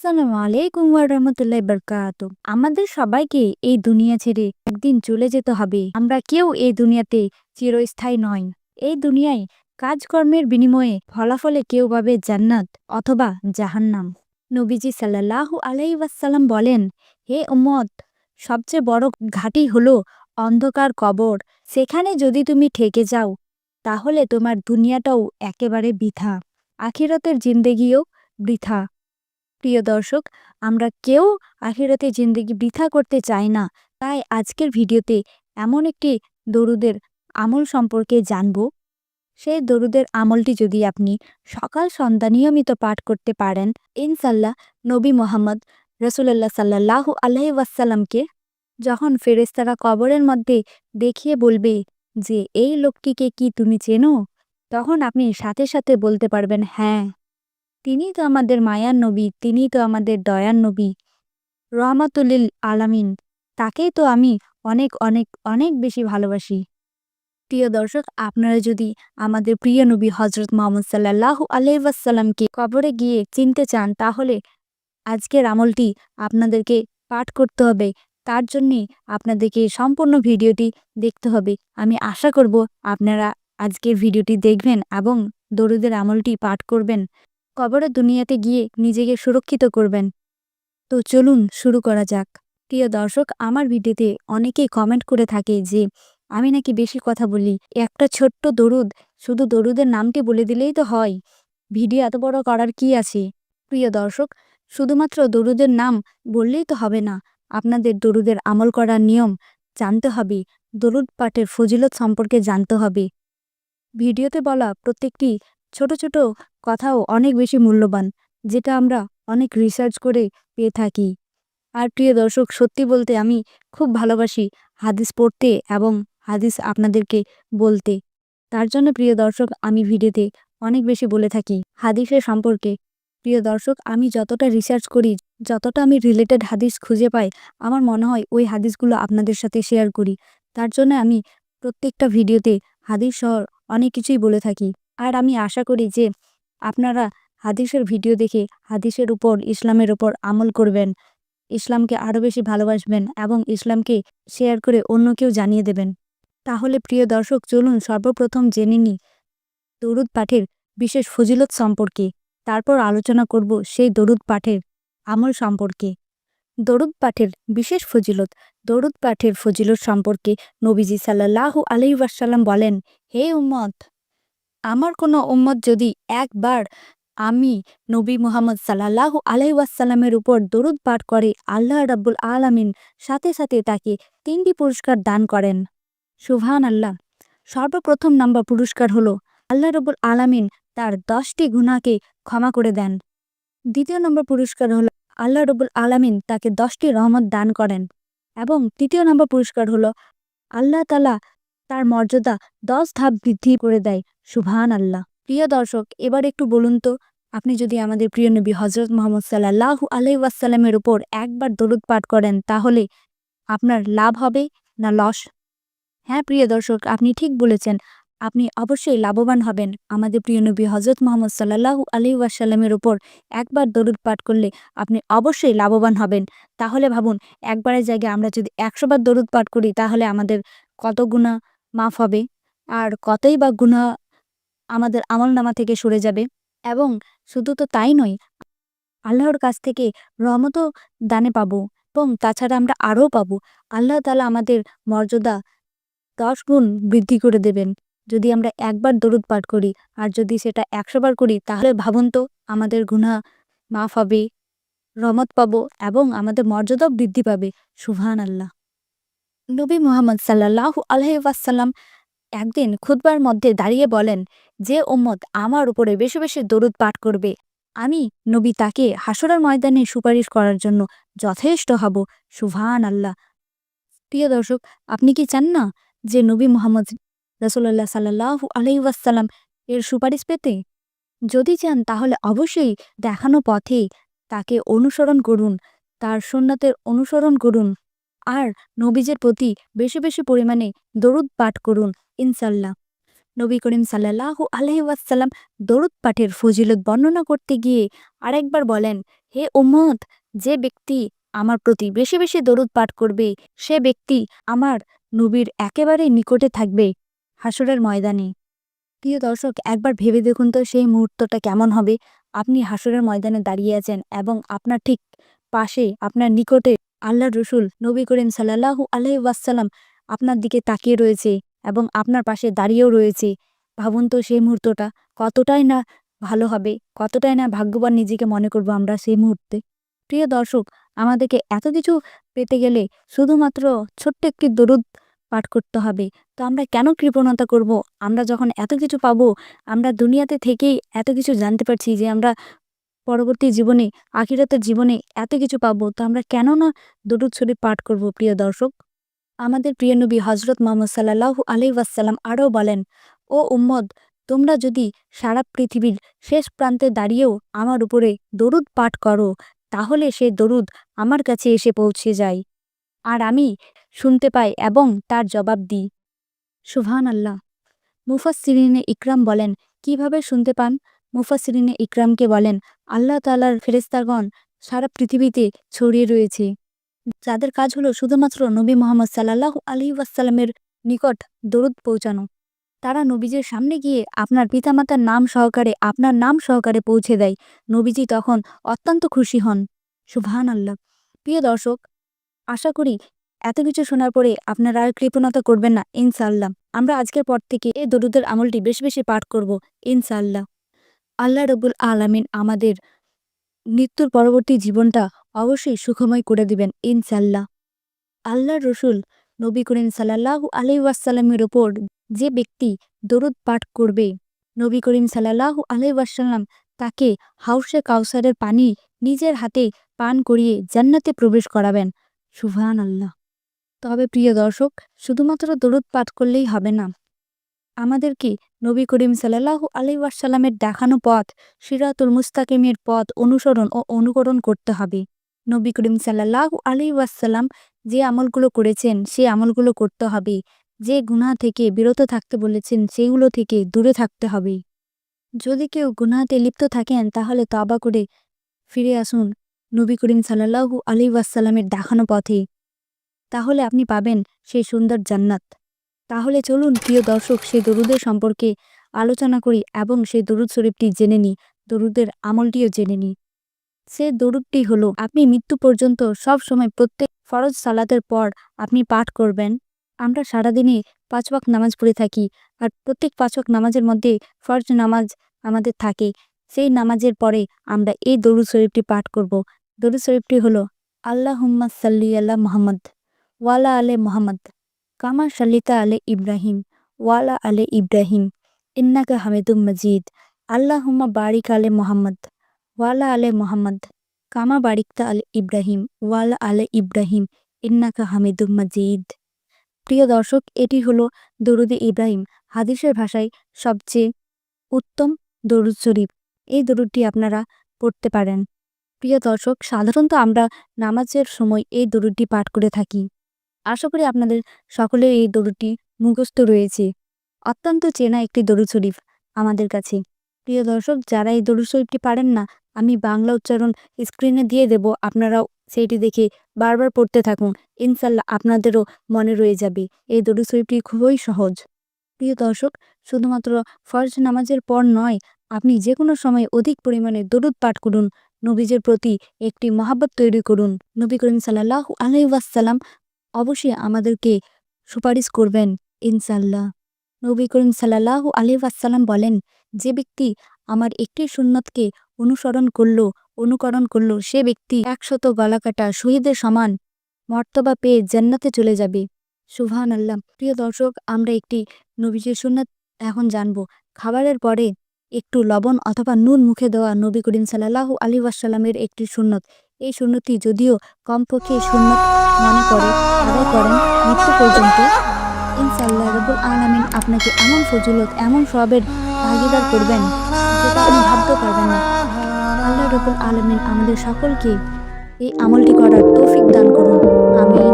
আসসালামু আলাইকুম ওয়া রাহমাতুল্লাহি বারাকাতু। আমাদের সবাইকে এই দুনিয়া ছেড়ে একদিন চলে যেতে হবে। আমরা কেউ এই দুনিয়াতে চিরস্থায়ী নয়। এই দুনিয়ায় কাজকর্মের বিনিময়ে ফলাফলে কেউ পাবে জান্নাত অথবা জাহান্নাম। নবীজি সাল্লাল্লাহু আলাইহি ওয়াসাল্লাম বলেন, হে উম্মত, সবচেয়ে বড় ঘাঁটি হলো অন্ধকার কবর। সেখানে যদি তুমি ঠেকে যাও তাহলে তোমার দুনিয়াটাও একেবারে বৃথা, আখিরাতের জিন্দেগিও বৃথা। প্রিয় দর্শক, আমরা কেউ আখিরাতে জিন্দেগি বৃথা করতে চাই না। তাই আজকের ভিডিওতে এমন একটি দরুদের আমল সম্পর্কে জানব। সেই দরুদের আমলটি যদি আপনি সকাল সন্ধ্যা নিয়মিত পাঠ করতে পারেন, ইনশাল্লাহ নবী মোহাম্মদ রসুল্লাহ সাল্লাল্লাহু আলাইহি ওয়াসাল্লামকে যখন ফেরেশতারা কবরের মধ্যে দেখিয়ে বলবে যে এই লোকটিকে কি তুমি চেনো, তখন আপনি সাথে সাথে বলতে পারবেন, হ্যাঁ, তিনিই তো আমাদের মায়ার নবী, তিনিই তো আমাদের দয়ার নবী, রহমাতুল্লিল আলামিন। তাকেই তো আমি অনেক অনেক অনেক বেশি ভালোবাসি। প্রিয় দর্শক, আপনারা যদি আমাদের প্রিয় নবী হজরত মোহাম্মদ সাল্লাল্লাহু আলাইহি ওয়াসাল্লামকে কবরে গিয়ে চিনতে চান, তাহলে আজকের আমলটি আপনাদেরকে পাঠ করতে হবে। তার জন্যে আপনাদেরকে সম্পূর্ণ ভিডিওটি দেখতে হবে। আমি আশা করব আপনারা আজকের ভিডিওটি দেখবেন এবং দরুদের আমলটি পাঠ করবেন। কবরের দুনিয়াতে গিয়ে নিজেকে সুরক্ষিত করবেন। তো চলুন শুরু করা যাক। প্রিয় দর্শক, আমার ভিডিওতে অনেকেই কমেন্ট করে থাকে যে আমি নাকি বেশি কথা বলি। একটা ছোট্ট দরুদ, শুধু দরুদের নামটি বলে দিলেই তো হয়, ভিডিও এত বড় করার কি আছে? প্রিয় দর্শক, শুধুমাত্র দরুদের নাম বললেই তো হবে না, আপনাদের দরুদের আমল করার নিয়ম জানতে হবে, দরুদ পাঠের ফজিলত সম্পর্কে জানতে হবে। ভিডিওতে বলা প্রত্যেকটি ছোট ছোট কথাও অনেক বেশি মূল্যবান, যেটা আমরা অনেক রিসার্চ করে পেয়ে থাকি। আর প্রিয় দর্শক, সত্যি বলতে আমি খুব ভালোবাসি হাদিস পড়তে এবং হাদিস আপনাদেরকে বলতে। তার জন্য প্রিয় দর্শক, আমি ভিডিওতে অনেক বেশি বলে থাকি হাদিসের সম্পর্কে। প্রিয় দর্শক, আমি যতটা রিসার্চ করি, যতটা আমি রিলেটেড হাদিস খুঁজে পাই, আমার মনে হয় ওই হাদিসগুলো আপনাদের সাথে শেয়ার করি। তার জন্য আমি প্রত্যেকটা ভিডিওতে হাদিস সহ অনেক কিছুই বলে থাকি। আর আমি আশা করি যে আপনারা হাদিসের ভিডিও দেখে হাদিসের উপর, ইসলামের উপর আমল করবেন, ইসলামকে আরও বেশি ভালোবাসবেন এবং ইসলামকে শেয়ার করে অন্যকেও জানিয়ে দেবেন। তাহলে প্রিয় দর্শক, চলুন সর্বপ্রথম জেনে নিই দরুদ পাঠের বিশেষ ফজিলত সম্পর্কে। তারপর আলোচনা করব সেই দরুদ পাঠের আমল সম্পর্কে। দরুদ পাঠের বিশেষ ফজিলত। দরুদ পাঠের ফজিলত সম্পর্কে নবীজি সাল্লাল্লাহু আলাইহি ওয়াসাল্লাম বলেন, হে উম্মত, আমার কোনো উম্মত যদি একবার আমি নবী মুহাম্মদ সাল্লাল্লাহু আলাইহি ওয়াসাল্লামের উপর দরুদ পাঠ করে, আল্লাহ রাব্বুল আলামিন সাথে সাথে তাকে 3টি পুরস্কার দান করেন। সুবহানাল্লাহ। সর্বপ্রথম নম্বর পুরস্কার হলো আল্লাহ রাব্বুল আলামিন তার 10টি গুনাহকে ক্ষমা করে দেন। দ্বিতীয় নম্বর পুরস্কার হলো আল্লাহ রাব্বুল আলামিন তাকে 10টি রহমত দান করেন। এবং তৃতীয় নম্বর পুরস্কার হলো আল্লাহ তাআলা তার মর্যাদা 10 ধাপ বৃদ্ধি করে দেয়। সুবহানাল্লাহ। প্রিয় দর্শক, এবার একটু বলুন তো, আপনি যদি আমাদের প্রিয় নবী হজরত মুহাম্মদ সাল্লাল্লাহু আলাইহি ওয়াসাল্লামের উপর একবার দরুদ পাঠ করেন, তাহলে আপনার লাভ হবে না লস? হ্যাঁ প্রিয় দর্শক, আপনি ঠিক বলেছেন, আপনি অবশ্যই লাভবান হবেন। আমাদের প্রিয় নবী হজরত মুহাম্মদ সাল্লাল্লাহু আলাইহি ওয়াসাল্লামের উপর একবার দরুদ পাঠ করলে আপনি অবশ্যই লাভবান হবেন। তাহলে ভাবুন, একবারের জায়গায় আমরা যদি 100 বার দরুদ পাঠ করি, তাহলে আমাদের কত গুনাহ মাফ হবে, আর কতই বা গুনাহ আমাদের আমলনামা থেকে সরে যাবে। এবং শুধু তো তাই নয়, আল্লাহর কাছ থেকে রহমতও দানে পাবো, এবং তাছাড়া আমরা আরও পাবো। আল্লাহ তাআলা আমাদের মর্যাদা 10 গুণ বৃদ্ধি করে দেবেন যদি আমরা একবার দরুদ পাঠ করি। আর যদি সেটা 100 বার করি, তাহলে ভাবুন তো, আমাদের গুনাহ মাফ হবে, রহমত পাবো এবং আমাদের মর্যাদাও বৃদ্ধি পাবে। সুবহানাল্লাহ। নবী মুহাম্মদ সাল্লাল্লাহু আলাইহি ওয়াসাল্লাম একদিন খুতবার মধ্যে দাঁড়িয়ে বলেন, যে উম্মত আমার উপরে বেশি বেশি দরুদ পাঠ করবে, আমি নবী তাকে হাসরের ময়দানে সুপারিশ করার জন্য যথেষ্ট হব। সুবহানাল্লাহ। প্রিয় দর্শক, আপনি কি চান না যে নবী মুহাম্মদ রাসূলুল্লাহ সাল্লাল্লাহু আলাইহি ওয়াসাল্লাম এর সুপারিশ পেতে? যদি চান, তাহলে অবশ্যই দেখানো পথে তাকে অনুসরণ করুন, তার সুন্নাতের অনুসরণ করুন, আর নবীজের প্রতি বেশি বেশি পরিমাণে দরুদ পাঠ করুন। ইনশাল্লাহ। নবী করিম সাল্লাল্লাহু আলাইহি ওয়াসাল্লাম দরুদ পাঠের ফজিলত বর্ণনা করতে গিয়ে আরেকবার বলেন, হে উম্মত, যে ব্যক্তি আমার প্রতি বেশি বেশি দরুদ পাঠ করবে সে ব্যক্তি আমার নবীর একেবারে নিকটে থাকবে হাসরের ময়দানে। প্রিয় দর্শক, একবার ভেবে দেখুন তো সেই মুহূর্তটা কেমন হবে। আপনি হাসরের ময়দানে দাঁড়িয়ে আছেন এবং আপনার ঠিক পাশে আপনার নিকটে আল্লাহর রসুল নবী করিম সাল্লাল্লাহু আলাইহি ওয়াসাল্লাম আপনার দিকে তাকিয়ে রয়েছে এবং আপনার পাশে দাঁড়িয়েও রয়েছে। ভাবুন তো সেই মুহূর্তটা কতটাই না ভালো হবে, কতটাই না ভাগ্যবান নিজেকে মনে করব আমরা সেই মুহূর্তে। প্রিয় দর্শক, আমাদেরকে এত কিছু পেতে গেলে শুধুমাত্র ছোট্ট একটি দরুদ পাঠ করতে হবে। তো আমরা কেন কৃপণতা করব? আমরা যখন এত কিছু পাবো, আমরা দুনিয়াতে থেকেই এত কিছু জানতে পারছি যে আমরা পরবর্তী জীবনে, আখিরাতের জীবনে এত কিছু পাবো, তো আমরা কেন না দরুদ শরীফ পাঠ করব? প্রিয় দর্শক, আমাদের প্রিয় নবী হজরত মুহাম্মদ সাল্লাল্লাহু আলাইহি ওয়াসাল্লাম আরও বলেন, ও উম্মত, তোমরা যদি সারা পৃথিবীর শেষ প্রান্তে দাঁড়িয়েও আমার উপরে দরুদ পাঠ করো তাহলে সে দরুদ আমার কাছে এসে পৌঁছে যায় আর আমি শুনতে পাই এবং তার জবাব দিই। সুবহানাল্লাহ। মুফাসসিরিনে ইকরাম বলেন, কিভাবে শুনতে পান? মুফাসসিরিনে ইকরামকে বলেন, আল্লাহ তাআলার ফেরেশতাগণ সারা পৃথিবীতে ছড়িয়ে রয়েছে, যাদের কাজ হলো শুধুমাত্র নবী মুহাম্মদ সাল্লাল্লাহু আলাইহি ওয়াসাল্লামের নিকট দরুদ পৌঁছানো। তারা নবীজির সামনে গিয়ে আপনার পিতামাতার নাম সহকারে, আপনার নাম সহকারে পৌঁছে দেয়। নবীজি তখন অত্যন্ত খুশি হন। সুবহানাল্লাহ। প্রিয় দর্শক, আশা করি এত কিছু শোনার পরে আপনারা আর কৃপণতা করবেন না ইনশাআল্লাহ। আমরা আজকের পর থেকে এই দরুদের আমলটি বেশি বেশি পাঠ করব ইনশাআল্লাহ। আল্লাহ রাব্বুল আলামিন আমাদের মৃত্যুর পরবর্তী জীবনটা অবশ্যই সুখময় করে দিবেন ইনশাআল্লাহ। আল্লাহর রসুল নবী করিম সাল্লাল্লাহু আলাইহি ওয়াসাল্লামের ওপর যে ব্যক্তি দরুদ পাঠ করবে, নবী করিম সাল্লাল্লাহু আলাইহি ওয়াসাল্লাম তাকে হাউসে কাউসারের পানি নিজের হাতে পান করিয়ে জান্নাতে প্রবেশ করাবেন। সুবহানাল্লাহ। তবে প্রিয় দর্শক, শুধুমাত্র দরুদ পাঠ করলেই হবে না, আমাদেরকে নবী করিম সাল্লাল্লাহু আলাইহি ওয়াসাল্লামের দেখানো পথ, সিরাতুল মুস্তাকিমের পথ অনুসরণ ও অনুকরণ করতে হবে। নবী করিম সাল্লাল্লাহু আলাইহি ওয়াসাল্লাম যে আমলগুলো করেছেন সেই আমলগুলো করতে হবে। যে গুনাহ থেকে বিরত থাকতে বলেছেন সেগুলো থেকে দূরে থাকতে হবে। যদি কেউ গুনাহতে লিপ্ত থাকেন তাহলে তওবা করে ফিরে আসুন নবী করিম সাল্লাল্লাহু আলাইহি ওয়াসাল্লামের দেখানো পথে, তাহলে আপনি পাবেন সেই সুন্দর জান্নাত। তাহলে চলুন প্রিয় দর্শক, সেই দরুদের সম্পর্কে আলোচনা করি এবং সেই দরুদ শরীফটি জেনে নিই, দরুদের আমলটিও জেনে নিই। সে দরুদটি হলো, আপনি মৃত্যু পর্যন্ত সব সময় প্রত্যেক ফরজ সালাতের পর আপনি পাঠ করবেন। আমরা সারাদিনে 5 ওয়াক্ত নামাজ পড়ে থাকি, আর প্রত্যেক 5 ওয়াক্ত নামাজের মধ্যে ফরজ নামাজ আমাদের থাকে। সেই নামাজের পরে আমরা এই দরুদ শরীফটি পাঠ করব। দরুদ শরীফটি হলো, আল্লাহুম্মা সাল্লি আলা মুহাম্মদ ওয়ালা আলে মুহাম্মদ কামা সাল্লিতা আলে ইব্রাহিম ওয়ালা আলে ইব্রাহিম ইন্নাকা হামিদুম মাজিদ। আল্লাহুম্মা বারিক আলে মুহাম্মদ ওয়ালা আলে মুহাম্মদ কামা বারিকতা আলে ইব্রাহিম ওয়ালা আলে ইব্রাহিম ইন্নাকা হামিদুম মাজিদ। প্রিয় দর্শক, এটি হলো দরুদে ইব্রাহিম, হাদিসের ভাষায় সবচেয়ে উত্তম দরুদ শরীফ। এই দরুদটি আপনারা পড়তে পারেন। প্রিয় দর্শক, সাধারণত আমরা নামাজের সময় এই দরুদটি পাঠ করে থাকি। আশা করি আপনাদের সকলের এই দরুদটি মুখস্থ রয়েছে। অত্যন্ত চেনা একটি দরুদ শরীফ আমাদের কাছে। প্রিয় দর্শক, যারা এই দরুদ শরীফটি পারেন না, আমি বাংলা উচ্চারণ স্ক্রিনে দিয়ে দেব, আপনারাও সেইটি দেখে বারবার পড়তে থাকুন। ইনশাল্লাহ আপনাদেরও মনে রয়ে যাবে। এই দরুদ শরীফটি খুবই সহজ। প্রিয় দর্শক, শুধুমাত্র ফরজ নামাজের পর নয়, আপনি যে কোনো সময় অধিক পরিমাণে দরুদ পাঠ করুন। নবীজের প্রতি একটি মহাব্বত তৈরি করুন। নবী করিম সাল্লাল্লাহু আলাইহি ওয়াসাল্লাম অবশ্যই আমাদেরকে সুপারিশ করবেন ইনশাল্লাহ। নবী করিম সাল্লাল্লাহু আলাইহি ওয়াসাল্লাম বলেন, যে ব্যক্তি আমার একটি সুন্নতকে অনুকরণ করলো সে ব্যক্তি 100 গলাকাটা শহীদের সমান মর্তবা পেয়ে জান্নাতে চলে যাবে। সুবহানাল্লাহ। প্রিয় দর্শক, আমরা একটি নবীজির সুন্নাত এখন জানব। খাবারের পরে একটু লবণ অথবা নুন মুখে দেওয়া নবী করিম সাল্লাল্লাহু আলাইহি ওয়াসাল্লামের একটি সুন্নত। এই সুন্নতটি যদিও কমপক্ষে সুন্নত মনে করে আদায় করেন মৃত্যু পর্যন্ত, ইনশাআল্লাহ রাব্বুল আলামিন আপনাকে এমন ফজিলত, এমন সওয়াবের ভাগীদার করবেন যেটা আপনি ভাবতে পারবেন না। আল্লাহ রাব্বুল আলামিন আমাদের সকলকে এই আমলটি করার তৌফিক দান করুন। আমিন।